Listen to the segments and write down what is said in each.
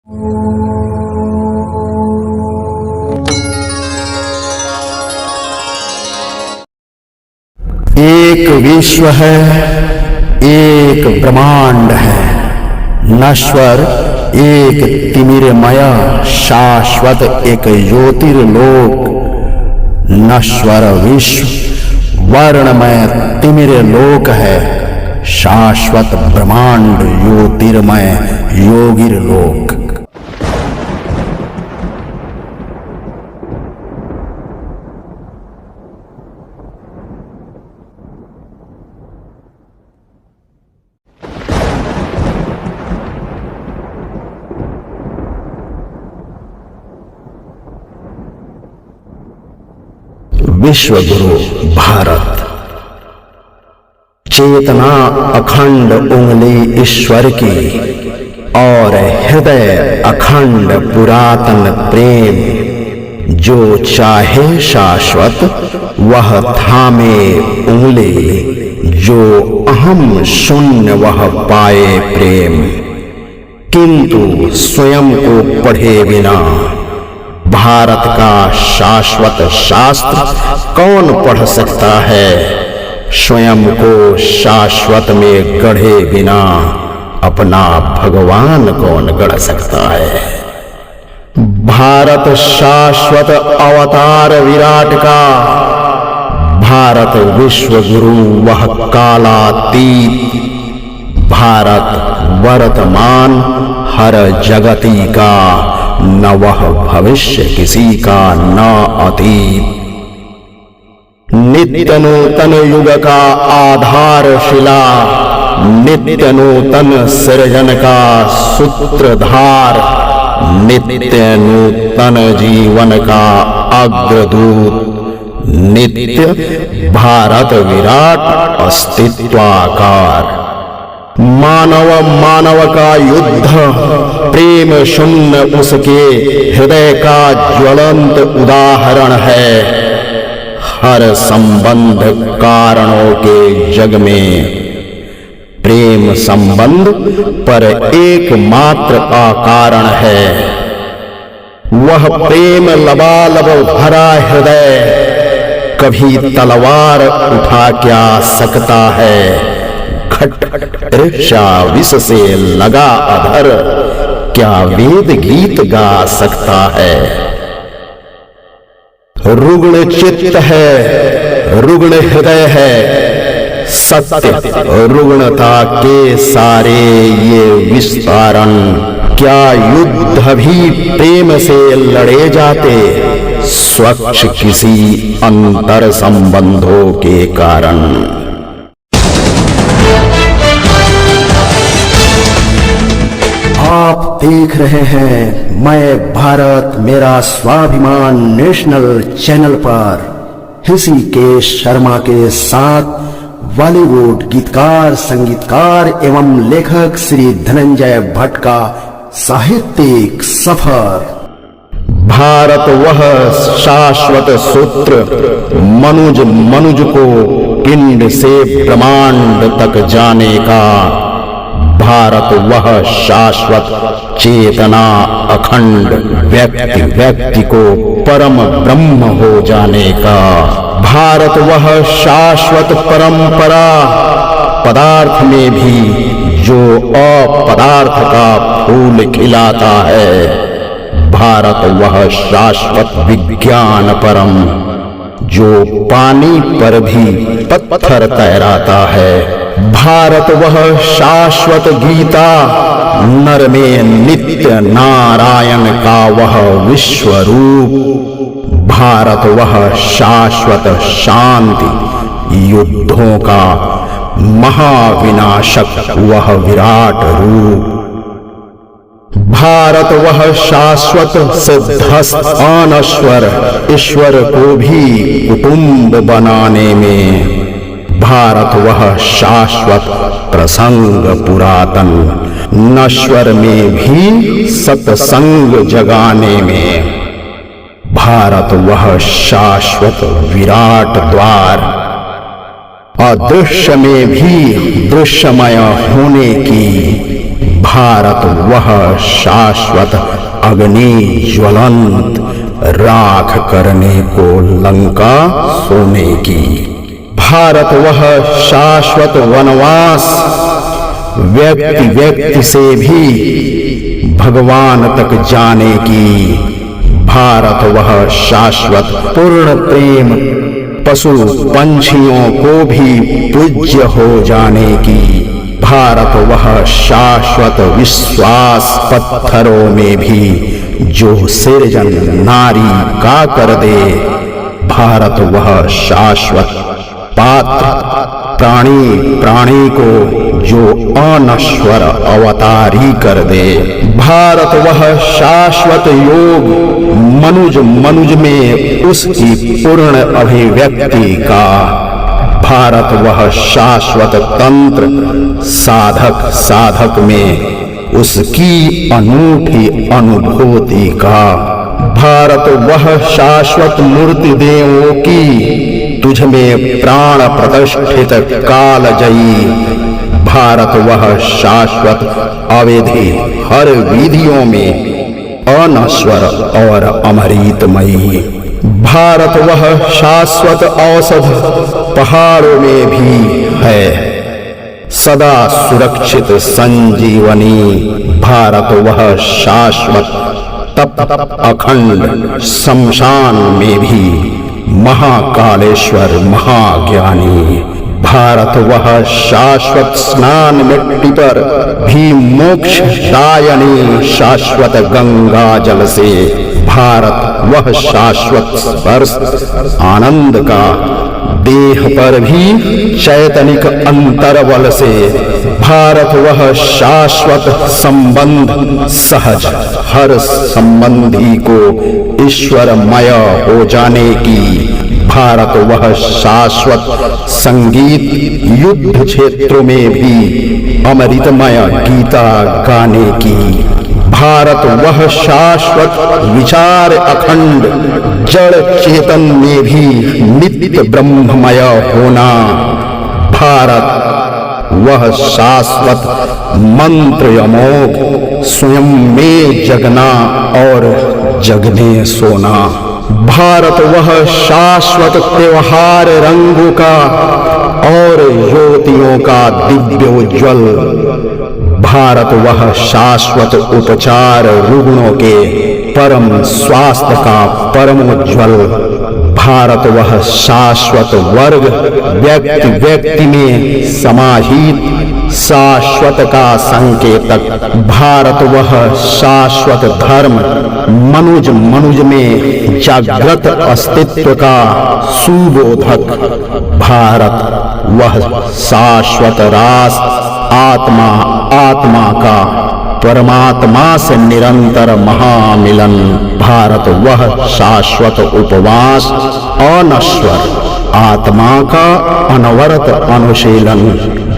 एक विश्व है, एक ब्रह्मांड है, नश्वर एक तिमिरमय, शाश्वत एक ज्योतिर्लोक। नश्वर विश्व वर्णमय तिमिरलोक है, शाश्वत ब्रह्मांड ज्योतिर्मय योगिर्लोक। विश्व गुरु भारत। चेतना अखंड उंगली ईश्वर की और हृदय अखंड पुरातन प्रेम। जो चाहे शाश्वत वह थामे उंगली, जो अहम शून्य वह पाए प्रेम। किंतु स्वयं को पढ़े बिना भारत का शाश्वत शास्त्र कौन पढ़ सकता है? स्वयं को शाश्वत में गढ़े बिना अपना भगवान कौन गढ़ सकता है? भारत शाश्वत अवतार विराट का, भारत विश्व गुरु वह कालातीत। भारत वर्तमान हर जगती का, न वह भविष्य किसी का न अतीत। नित्य नूतन युग का आधारशिला, नित्य नूतन सृजन का सूत्रधार, नित्य नूतन जीवन का अग्रदूत। नित्य भारत विराट अस्तित्वाकार। मानव का युद्ध प्रेम शून्य उसके हृदय का ज्वलंत उदाहरण है। हर संबंध कारणों के जग में प्रेम संबंध पर एकमात्र अकारण है। वह प्रेम लबालब भरा हृदय कभी तलवार उठा क्या सकता है? ईर्ष्या विष से लगा अधर क्या वेद गीत गा सकता है? रुग्ण चित्त है, रुग्ण हृदय है, सत्य रुग्णता के सारे ये विस्तारण। क्या युद्ध भी प्रेम से लड़े जाते, स्वच्छ किसी अंतर संबंधों के कारण? आप देख रहे हैं मैं भारत मेरा स्वाभिमान नेशनल चैनल पर ऋषिकेश शर्मा के साथ बॉलीवुड गीतकार, संगीतकार एवं लेखक श्री धनंजय भट्ट का साहित्यिक सफर। भारत वह शाश्वत सूत्र, मनुज को पिंड से ब्रह्मांड तक जाने का। भारत वह शाश्वत चेतना अखंड, व्यक्ति को परम ब्रह्म हो जाने का। भारत वह शाश्वत परंपरा, पदार्थ में भी जो अपदार्थ का फूल खिलाता है। भारत वह शाश्वत विज्ञान परम, जो पानी पर भी पत्थर तैराता है। भारत वह शाश्वत गीता, नर में नित्य नारायण का वह विश्व रूप। भारत वह शाश्वत शांति, युद्धों का महाविनाशक वह विराट रूप। भारत वह शाश्वत सिद्धस्थ अनश्वर, ईश्वर को भी कुटुंब बनाने में। भारत वह शाश्वत प्रसंग पुरातन, नश्वर में भी सत्संग जगाने में। भारत वह शाश्वत विराट द्वार, अदृश्य में भी दृश्यमय होने की। भारत वह शाश्वत अग्नि ज्वलंत राख करने को लंका सोने की। भारत वह शाश्वत वनवास व्यक्ति व्यक्ति से भी भगवान तक जाने की। भारत वह शाश्वत पूर्ण प्रेम पशु पंछियों को भी पूज्य हो जाने की। भारत वह शाश्वत विश्वास पत्थरों में भी जो सृजन नारी का कर दे। भारत वह शाश्वत पात्र प्राणी प्राणी को जो अनश्वर अवतारी कर दे। भारत वह शाश्वत योग मनुज मनुज में उसकी पूर्ण अभिव्यक्ति का। भारत वह शाश्वत तंत्र साधक साधक में उसकी अनूठी अनुभूति का। भारत वह शाश्वत मूर्ति देवों की तुझ में प्राण प्रतिष्ठित कालजयी। भारत वह शाश्वत अवधि हर विधियों में अनश्वर और अमृतमयी। भारत वह शाश्वत औषध पहाड़ों में भी है सदा सुरक्षित संजीवनी। भारत वह शाश्वत तप अखंड शमशान में भी महाकालेश्वर महाज्ञानी। भारत वह शाश्वत स्नान मिट्टी पर भी मोक्ष दायनी शाश्वत गंगा जल से। भारत वह शाश्वत स्पर्श आनंद का देह पर भी चैतनिक अंतरबल से। भारत वह शाश्वत संबंध सहज हर संबंधी को ईश्वरमय हो जाने की। भारत वह शाश्वत संगीत युद्ध क्षेत्रों में भी अमृतमय गीता गाने की। भारत वह शाश्वत विचार अखंड जड़ चेतन में भी नित्य ब्रह्ममय होना। भारत वह शाश्वत मंत्र अमोघ स्वयं में जगना और जगने सोना। भारत वह शाश्वत त्योहार रंगों का और ज्योतियों का दिव्य उज्ज्वल। भारत वह शाश्वत उपचार रुग्णों के परम स्वास्थ्य का परम उज्ज्वल। भारत वह शाश्वत वर्ग व्यक्ति व्यक्ति में समाहित शाश्वत का संकेतक। भारत वह शाश्वत धर्म मनुज मनुज में जागृत अस्तित्व का सुबोधक। भारत वह शाश्वत रास आत्मा आत्मा का परमात्मा से निरंतर महामिलन। भारत वह शाश्वत उपवास अनश्वर आत्मा का अनवरत अनुशीलन।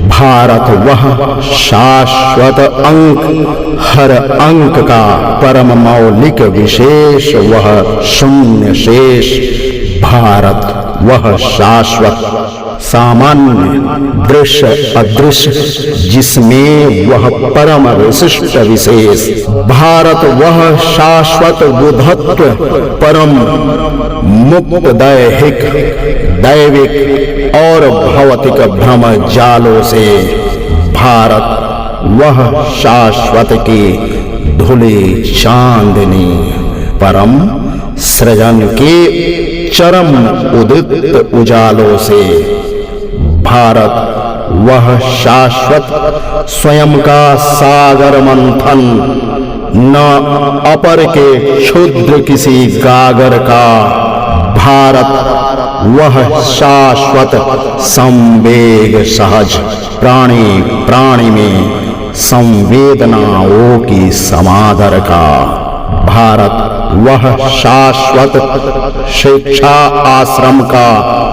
भारत वह शाश्वत अंक हर अंक का परम मौलिक विशेष वह शून्य शेष। भारत वह शाश्वत सामान्य दृश्य अदृश्य जिसमें वह परम विशिष्ट विशेष। भारत वह शाश्वत बुद्धत्व परम मुक्त दैहिक दैविक और भौतिक भ्रम जालों से। भारत वह शाश्वत की धुली चांदनी परम सृजन के चरम उदित उजालों से। भारत वह शाश्वत स्वयं का सागर मंथन न अपर के क्षुद्र किसी गागर का। भारत वह शाश्वत संवेग सहज प्राणी प्राणी में संवेदनाओं की समादर का। भारत वह शाश्वत शिक्षा आश्रम का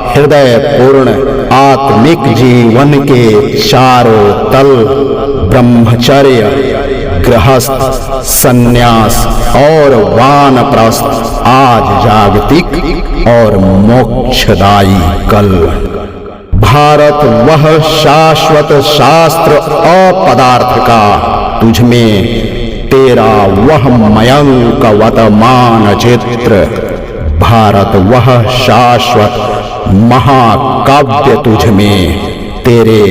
हृदय पूर्ण आत्मिक जीवन के चारों तल ब्रह्मचर्य गृहस्थ संन्यास और वानप्रस्थ आज जागतिक और मोक्षदायी कल। भारत वह शाश्वत शास्त्र अपदार्थ का तुझ में तेरा वह मयंकवत मानचित्र। भारत वह शाश्वत महाकाव्य तुझ में तेरे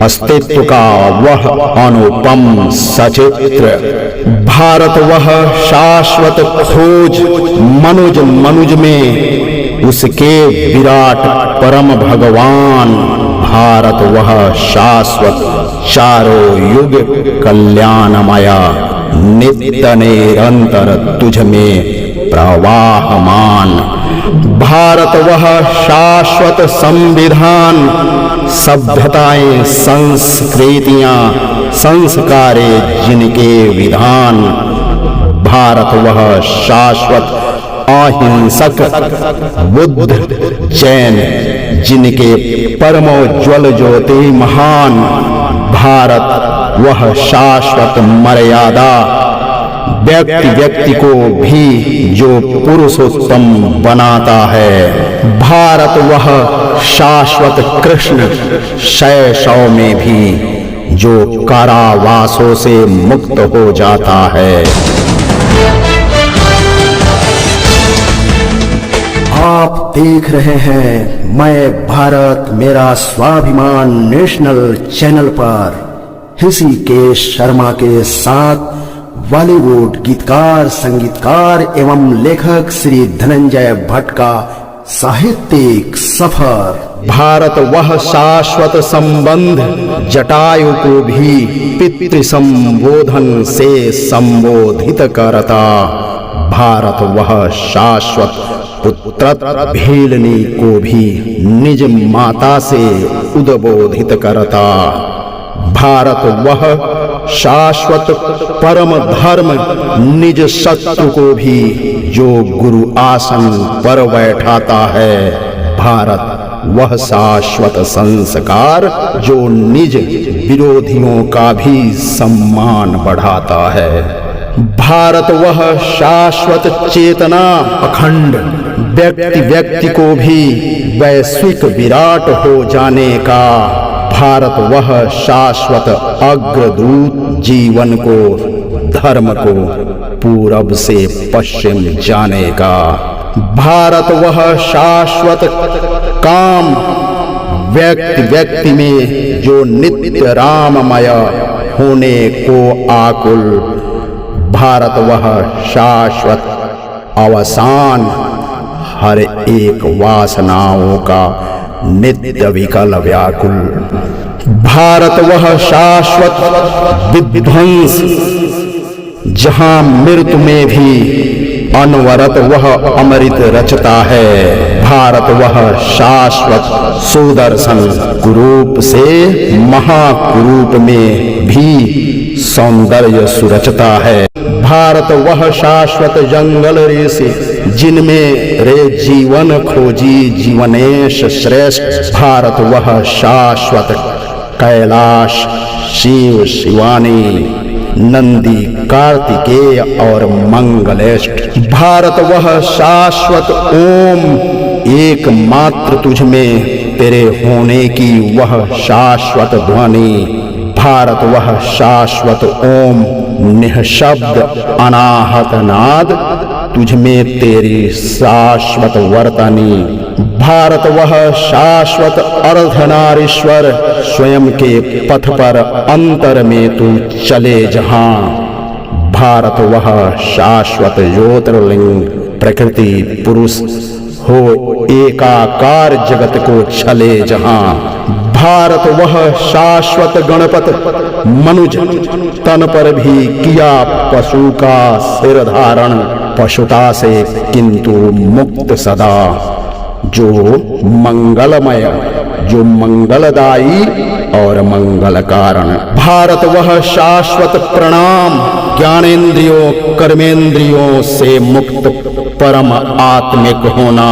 अस्तित्व का वह अनुपम सचित्र। भारत वह शाश्वत खोज मनुज मनुज में उसके विराट परम भगवान। भारत वह शाश्वत चारों युग कल्याणमया नित्य निरंतर तुझ में प्रवाहमान। भारत वह शाश्वत संविधान सभ्यताएं संस्कृतियां संस्कारे जिनके विधान। भारत वह शाश्वत अहिंसक बुद्ध जैन जिनके परमोज्वल ज्योति महान। भारत वह शाश्वत मर्यादा व्यक्ति व्यक्ति को भी जो पुरुषोत्तम बनाता है। भारत वह शाश्वत कृष्ण शैशव में भी जो कारावासों से मुक्त हो जाता है। आप देख रहे हैं मैं भारत मेरा स्वाभिमान नेशनल चैनल पर ऋषिकेश शर्मा के साथ बॉलीवुड गीतकार संगीतकार एवं लेखक श्री धनंजय भट्ट का साहित्यिक सफर। भारत वह शाश्वत संबंध जटायु को भी पितृ संबोधन से संबोधित करता। भारत वह शाश्वत पुत्र भेलनी को भी निज माता से उद्बोधित करता। भारत वह शाश्वत परम धर्म निज शत्रु को भी जो गुरु आसन पर बैठाता है। भारत वह शाश्वत संस्कार जो निज विरोधियों का भी सम्मान बढ़ाता है। भारत वह शाश्वत चेतना अखंड व्यक्ति व्यक्ति को भी वैश्विक विराट हो जाने का। भारत वह शाश्वत अग्रदूत जीवन को धर्म को पूरब से पश्चिम जाने का। भारत वह शाश्वत काम व्यक्ति व्यक्ति में जो नित्य राममय होने को आकुल। भारत वह शाश्वत अवसान हर एक वासनाओं का नित्य विकल व्याकुल। भारत वह शाश्वत विध्वंस जहां मृत्यु में भी अनवरत वह अमृत रचता है। भारत वह शाश्वत सुदर्शन कुरूप से महाकुरूप में भी सौंदर्य सुरचता है। भारत वह शाश्वत जंगल ऋषि जिनमें रे जीवन खोजी जीवनेश श्रेष्ठ। भारत वह शाश्वत कैलाश शिव शिवानी नंदी कार्तिकेय और मंगलेष्ठ। भारत वह शाश्वत ओम एकमात्र तुझ में तेरे होने की वह शाश्वत ध्वनि। भारत वह शाश्वत ओम निःशब्द अनाहत नाद तुझ में तेरी शाश्वत वर्तनी। भारत वह शाश्वत अर्धनारीश्वर स्वयं के पथ पर अंतर में तू चले जहां। भारत वह शाश्वत ज्योतिर्लिंग प्रकृति पुरुष हो एकाकार जगत को छले जहां। भारत वह शाश्वत गणपत मनुज तन पर भी किया पशु का सिर धारण। पशुता से किंतु मुक्त सदा जो मंगलमय जो मंगलदायी और मंगल कारण। भारत वह शाश्वत प्रणाम ज्ञानेन्द्रियों कर्मेंद्रियों से मुक्त परम आत्मिक होना।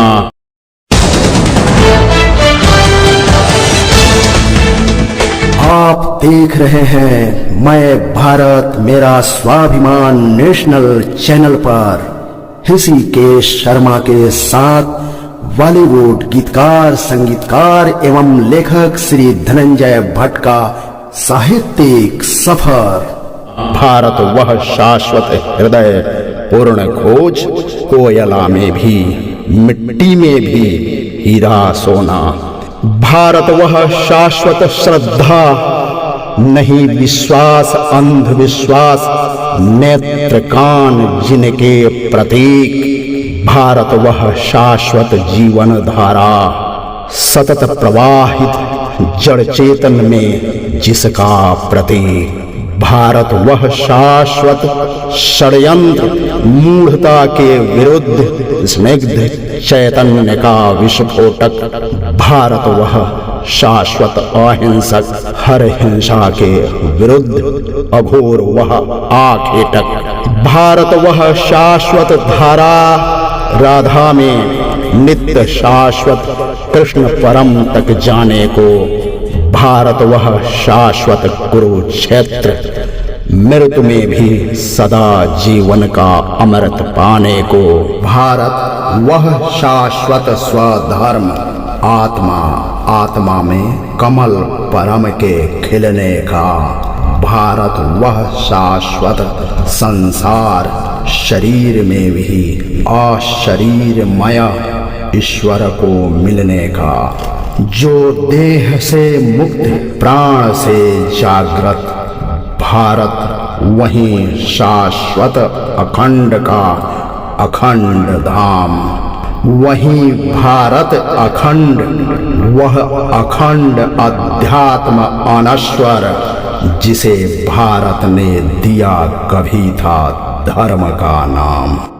आप देख रहे हैं मैं भारत मेरा स्वाभिमान नेशनल चैनल पर ऋषिकेश शर्मा के साथ बॉलीवुड गीतकार संगीतकार एवं लेखक श्री धनंजय भट्ट का साहित्यिक सफर। भारत वह शाश्वत हृदय पूर्ण खोज, कोयला में भी मिट्टी में भी हीरा सोना। भारत वह शाश्वत श्रद्धा, नहीं विश्वास अंधविश्वास, नेत्र कान जिनके प्रतीक। भारत वह शाश्वत जीवन धारा, सतत प्रवाहित जड़ चेतन में जिसका प्रतीक। भारत वह शाश्वत षड्यंत्र, मूढ़ता के विरुद्ध स्निग्ध चैतन्य का विस्फोटक। भारत वह शाश्वत अहिंसक, हर हिंसा के विरुद्ध अघोर वह आखेटक। भारत वह शाश्वत धारा, राधा में नित्य शाश्वत कृष्ण परम तक जाने को। भारत वह शाश्वत कुरुक्षेत्र, मृत्यु में भी सदा जीवन का अमृत पाने को। भारत वह शाश्वत स्वधर्म, आत्मा आत्मा में कमल परम के खिलने का। भारत वह शाश्वत संसार, शरीर में भी अशरीरमय ईश्वर को मिलने का। जो देह से मुक्त प्राण से जागृत। भारत वही शाश्वत अखंड का अखंड धाम। वही भारत अखंड, वह अखंड अध्यात्म अनश्वर, जिसे भारत ने दिया कभी था धर्म का नाम।